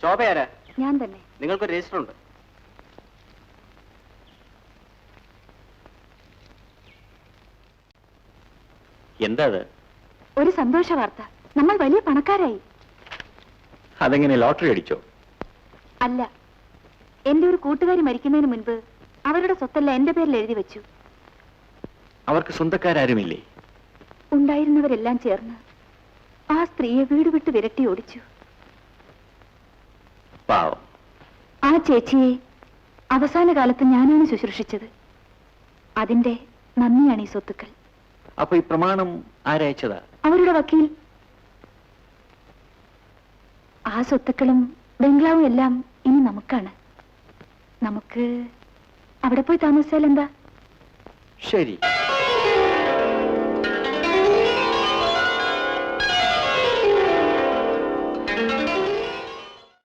ശോഭ ആരാ? ഞാൻ തന്നെ. നിങ്ങൾക്കൊരു രജിസ്റ്റർ ഉണ്ട്. എന്താ അത്? ഒരു സന്തോഷ വാർത്ത. നമ്മൾ വലിയ പണക്കാരായി. അതെങ്ങനെ, ലോട്ടറി അടിച്ചോ? അല്ല, എന്റെ ഒരു കൂട്ടുകാരി മരിക്കുന്നതിന് മുൻപ് അവരുടെ സ്വത്തെല്ലാം എന്റെ പേരിൽ എഴുതി വെച്ചു. അവർക്ക് സ്വന്തക്കാരുമില്ലേ? ഉണ്ടായിരുന്നവരെല്ലാം ചേർന്ന് ആ സ്ത്രീയെ വീട് വിട്ട് വിരട്ടി ഓടിച്ചു. പാവം. ആ ചേച്ചിയെ അവസാന കാലത്ത് ഞാനാണ് ശുശ്രൂഷിച്ചത്. അതിന്റെ നന്ദിയാണ് ഈ സ്വത്തുക്കൾ. അപ്പൊ ഈ പ്രമാണം ആരയച്ചതാ? അവരുടെ വക്കീൽ. ആ സ്വത്തുക്കളും ബംഗ്ലാവും എല്ലാം ഇനി നമുക്കാണ്. നമുക്ക് അവിടെ പോയി താമസിച്ചാൽ എന്താ? ശരി.